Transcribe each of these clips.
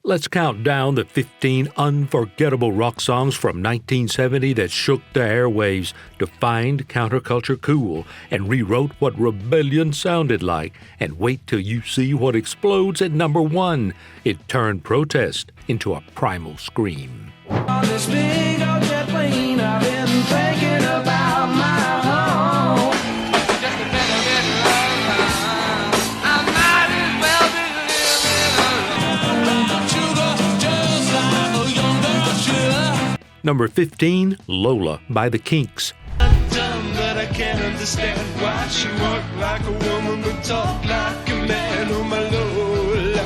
Let's count down the 15 unforgettable rock songs from 1970 that shook the airwaves, defined counterculture cool, and rewrote what rebellion sounded like. And wait till you see what explodes at number 1. It turned protest into a primal scream. On this big old jet plane, I've been thinking about my home. Just a better get love. I might as well be living sugar, just like a young girl should. Number 15, Lola by The Kinks. I'm dumb, but I can't understand why she walk like a woman but talk like a man. Oh my Lola,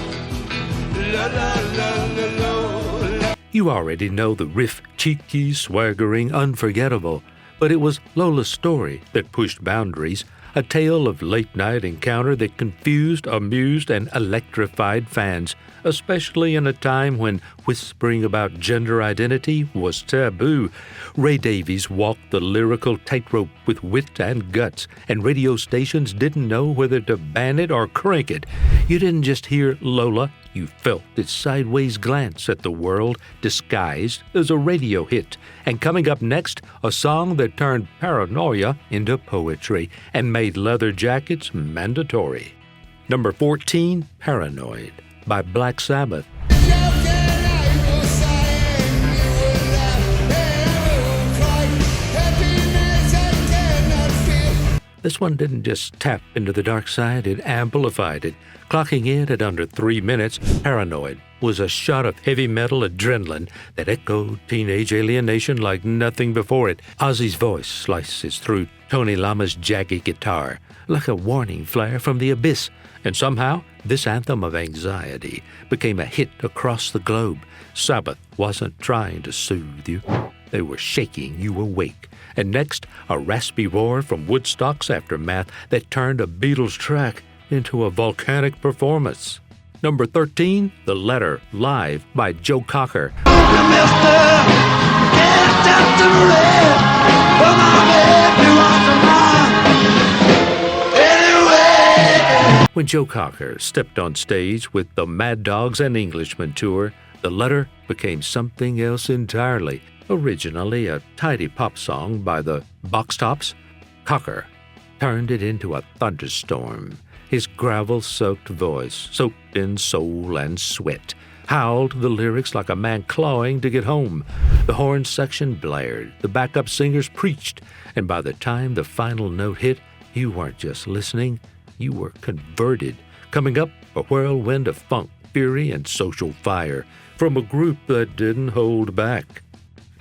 la la la la Lola. You already know the riff, cheeky, swaggering, unforgettable. But it was Lola's story that pushed boundaries, a tale of late-night encounter that confused, amused, and electrified fans, especially in a time when whispering about gender identity was taboo. Ray Davies walked the lyrical tightrope with wit and guts, and radio stations didn't know whether to ban it or crank it. You didn't just hear Lola, you felt its sideways glance at the world disguised as a radio hit. And coming up next, a song that turned paranoia into poetry and made leather jackets mandatory. Number 14, Paranoid by Black Sabbath. This one didn't just tap into the dark side, it amplified it. Clocking in at under 3 minutes, Paranoid was a shot of heavy metal adrenaline that echoed teenage alienation like nothing before it. Ozzy's voice slices through Tony Lama's jagged guitar like a warning flare from the abyss. And somehow, this anthem of anxiety became a hit across the globe. Sabbath wasn't trying to soothe you. They were shaking you awake. And next, a raspy roar from Woodstock's aftermath that turned a Beatles track into a volcanic performance. Number 13, The Letter, live by Joe Cocker. When Joe Cocker stepped on stage with the Mad Dogs and Englishmen tour, The Letter became something else entirely. Originally a tidy pop song by the Box Tops, Cocker turned it into a thunderstorm. His gravel-soaked voice, soaked in soul and sweat, howled the lyrics like a man clawing to get home. The horn section blared, the backup singers preached, and by the time the final note hit, you weren't just listening, you were converted. Coming up, a whirlwind of funk, fury, and social fire from a group that didn't hold back.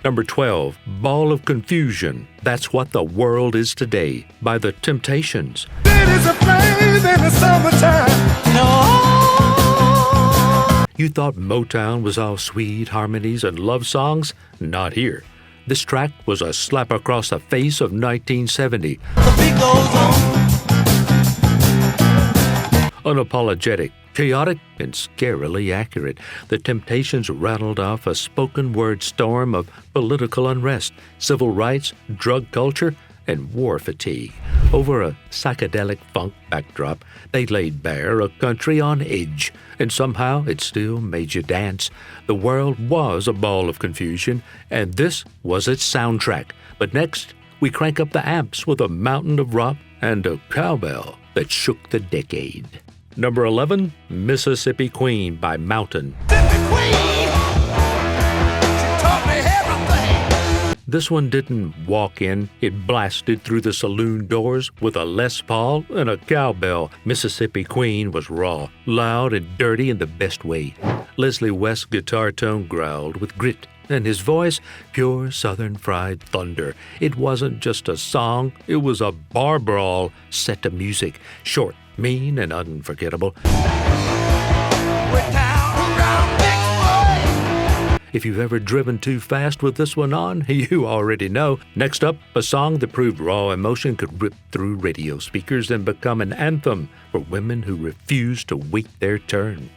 Number 12, Ball of Confusion, That's What the World Is Today, by The Temptations. It is a flame in the summertime. No. You thought Motown was all sweet harmonies and love songs? Not here. This track was a slap across the face of 1970. The beat goes on. Unapologetic, chaotic, and scarily accurate, The Temptations rattled off a spoken-word storm of political unrest, civil rights, drug culture, and war fatigue. Over a psychedelic funk backdrop, they laid bare a country on edge, and somehow it still made you dance. The world was a ball of confusion, and this was its soundtrack. But next, we crank up the amps with a mountain of rock and a cowbell that shook the decade. Number 11, Mississippi Queen by Mountain. This one didn't walk in, it blasted through the saloon doors with a Les Paul and a cowbell. Mississippi Queen was raw, loud, and dirty in the best way. Leslie West's guitar tone growled with grit, and his voice, pure southern fried thunder. It wasn't just a song, it was a bar brawl set to music, short, mean, and unforgettable. If you've ever driven too fast with this one on, you already know. Next up, a song that proved raw emotion could rip through radio speakers and become an anthem for women who refuse to wait their turn.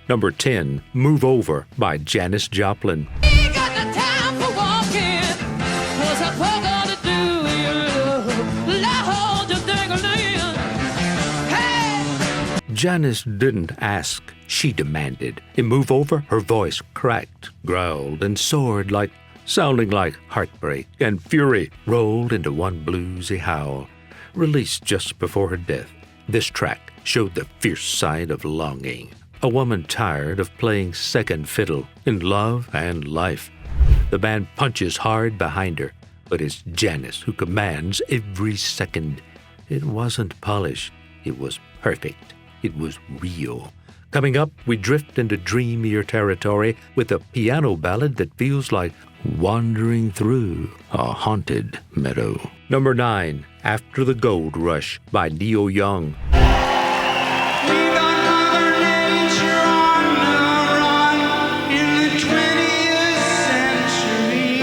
Number 10, Move Over by Janice Joplin. Janice didn't ask, she demanded. In Move Over, her voice cracked, growled, and soared sounding like heartbreak and fury rolled into one bluesy howl. Released just before her death, this track showed the fierce side of longing. A woman tired of playing second fiddle in love and life. The band punches hard behind her, but it's Janice who commands every second. It wasn't polished. It was perfect. It was real. Coming up, we drift into dreamier territory with a piano ballad that feels like wandering through a haunted meadow. Number 9, After the Gold Rush by Neil Young. We got Mother Nature on the run in the 20th century.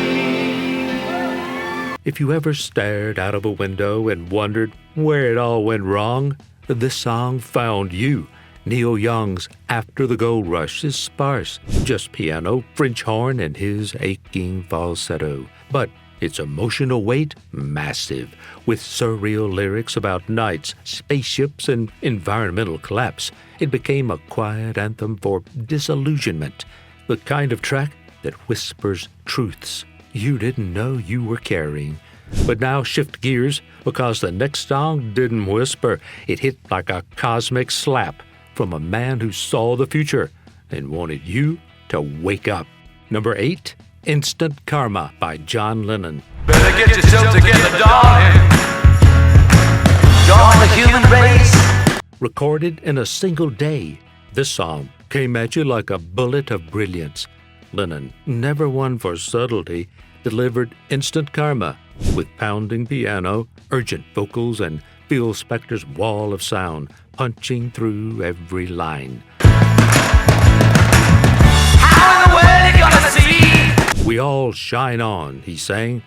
If you ever stared out of a window and wondered where it all went wrong, this song found you. Neil Young's After the Gold Rush is sparse, just piano, French horn, and his aching falsetto. But its emotional weight, massive, with surreal lyrics about nights, spaceships, and environmental collapse. It became a quiet anthem for disillusionment, the kind of track that whispers truths you didn't know you were carrying. But now shift gears, because the next song didn't whisper. It hit like a cosmic slap from a man who saw the future and wanted you to wake up. Number 8, Instant Karma by John Lennon. Better get yourself together, darling. Join the human race. Recorded in a single day, this song came at you like a bullet of brilliance. Lennon, never one for subtlety, delivered Instant Karma with pounding piano, urgent vocals, and Phil Spector's wall of sound punching through every line. How in the world you gonna see? We all shine on, he sang.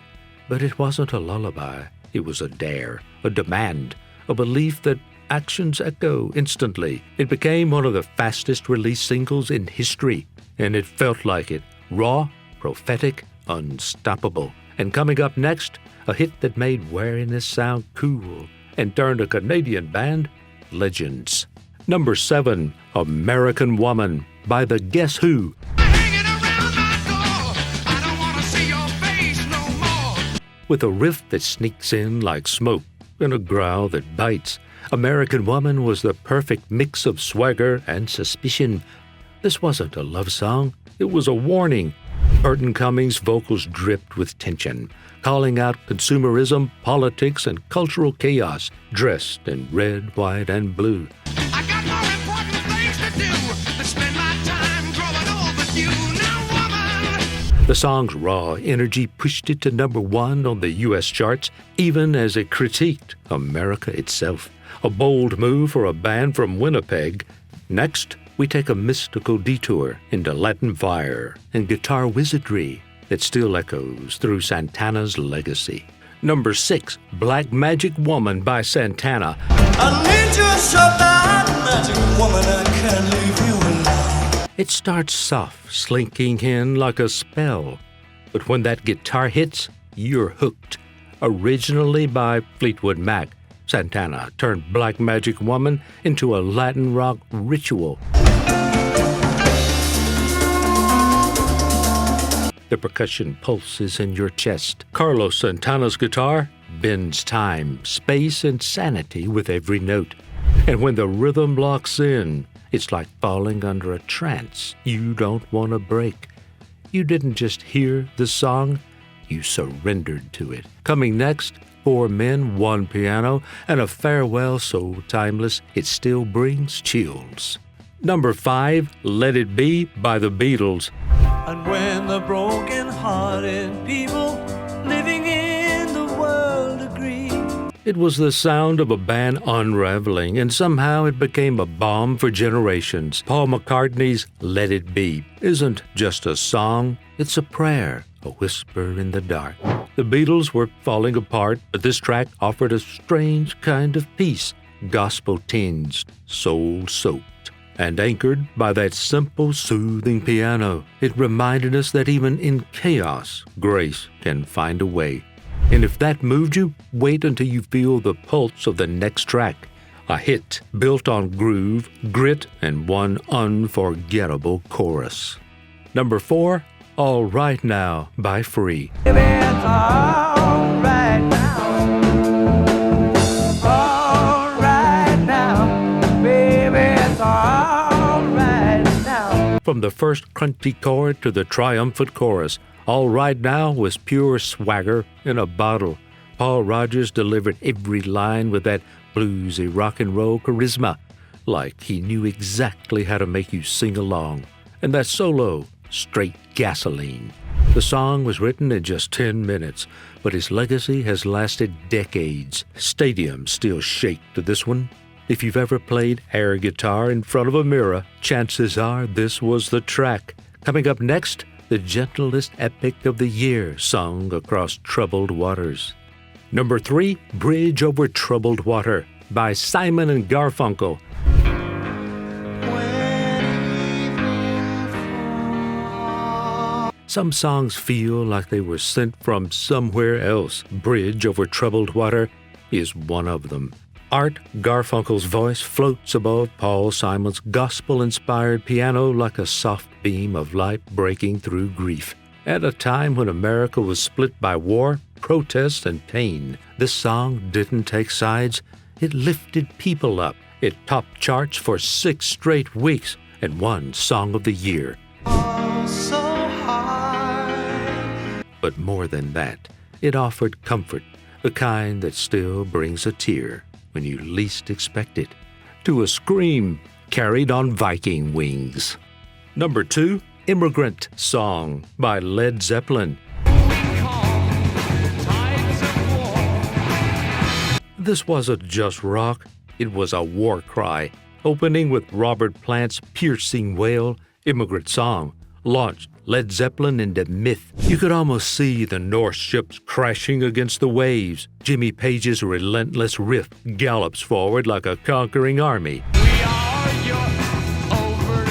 But it wasn't a lullaby. It was a dare, a demand, a belief that actions echo instantly. It became one of the fastest released singles in history, and it felt like it. Raw, prophetic, unstoppable. And coming up next, a hit that made wariness sound cool and turned a Canadian band legends. Number 7, American Woman by the Guess Who. Hanging around my door, I don't wanna see your face no more. With a riff that sneaks in like smoke and a growl that bites, American Woman was the perfect mix of swagger and suspicion. This wasn't a love song, it was a warning. Burton Cummings' vocals dripped with tension, calling out consumerism, politics, and cultural chaos, dressed in red, white, and blue. I got more important things to do than spend my time growing old with you. Now, woman. The song's raw energy pushed it to number 1 on the U.S. charts, even as it critiqued America itself. A bold move for a band from Winnipeg. Next, we take a mystical detour into Latin fire and guitar wizardry that still echoes through Santana's legacy. Number 6, Black Magic Woman by Santana. I need you so bad, magic woman, I can't leave you alone. It starts soft, slinking in like a spell. But when that guitar hits, you're hooked. Originally by Fleetwood Mac, Santana turned Black Magic Woman into a Latin rock ritual. The percussion pulses in your chest. Carlos Santana's guitar bends time, space, and sanity with every note. And when the rhythm locks in, it's like falling under a trance you don't want to break. You didn't just hear the song, you surrendered to it. Coming next, 4 men, 1 piano, and a farewell so timeless it still brings chills. Number 5, Let It Be by the Beatles. And when the broken-hearted people living in the world agree. It was the sound of a band unraveling, and somehow it became a balm for generations. Paul McCartney's Let It Be isn't just a song, it's a prayer, a whisper in the dark. The Beatles were falling apart, but this track offered a strange kind of peace, gospel-tinged, soul-soaked, and anchored by that simple, soothing piano. It reminded us that even in chaos, grace can find a way. And if that moved you, wait until you feel the pulse of the next track, A hit built on groove, grit, and one unforgettable chorus. Number 4, All Right Now by Free. Baby, it's all right now. All right now. Baby, it's all right now. From the first crunchy chord to the triumphant chorus, All Right Now was pure swagger in a bottle. Paul Rodgers delivered every line with that bluesy rock and roll charisma, like he knew exactly how to make you sing along. And that solo, straight gasoline. The song was written in just 10 minutes, but his legacy has lasted decades. Stadiums still shake to this one. If you've ever played air guitar in front of a mirror, chances are this was the track. Coming up next, the gentlest epic of the year sung across troubled waters. Number 3, Bridge Over Troubled Water by Simon and Garfunkel. Some songs feel like they were sent from somewhere else. Bridge Over Troubled Water is one of them. Art Garfunkel's voice floats above Paul Simon's gospel-inspired piano like a soft beam of light breaking through grief. At a time when America was split by war, protest, and pain, this song didn't take sides. It lifted people up. It topped charts for 6 straight weeks and won Song of the Year. So hard. But more than that, it offered comfort, the kind that still brings a tear when you least expect it, to a scream carried on Viking wings. Number 2, Immigrant Song by Led Zeppelin. This wasn't just rock, it was a war cry. Opening with Robert Plant's piercing wail, Immigrant Song launched Led Zeppelin into myth. You could almost see the Norse ships crashing against the waves. Jimmy Page's relentless riff gallops forward like a conquering army. We are your overlord.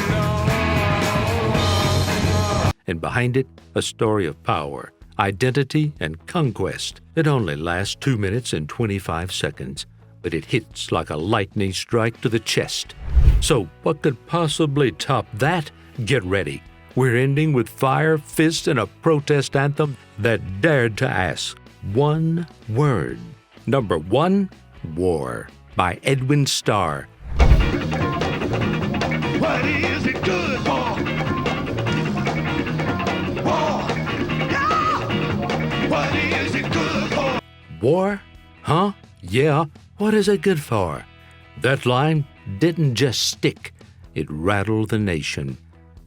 And behind it, a story of power, identity, and conquest. It only lasts 2 minutes and 25 seconds, but it hits like a lightning strike to the chest. So what could possibly top that? Get ready. We're ending with fire, fists, and a protest anthem that dared to ask one word. Number 1, War by Edwin Starr. What is it good for? War. Yeah. What is it good for? War? Huh? Yeah. What is it good for? That line didn't just stick. It rattled the nation.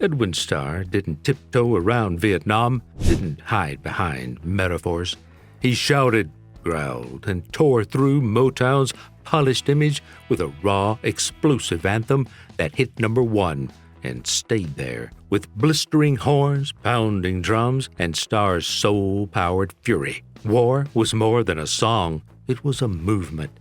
Edwin Starr didn't tiptoe around Vietnam, didn't hide behind metaphors. He shouted, growled, and tore through Motown's polished image with a raw, explosive anthem that hit number 1 and stayed there, with blistering horns, pounding drums, and Starr's soul-powered fury. War was more than a song. It was a movement,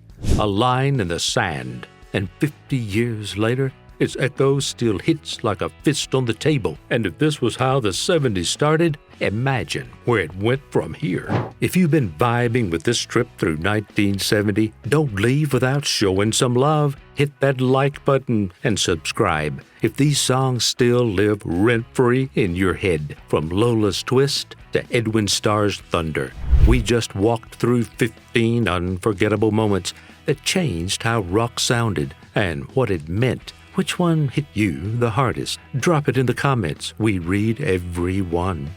a line in the sand. And 50 years later, its echo still hits like a fist on the table. And if this was how the 70s started, imagine where it went from here. If you've been vibing with this trip through 1970, don't leave without showing some love. Hit that like button and subscribe. If these songs still live rent-free in your head, from Lola's Twist to Edwin Starr's Thunder, we just walked through 15 unforgettable moments that changed how rock sounded and what it meant. Which one hit you the hardest? Drop it in the comments. We read every one.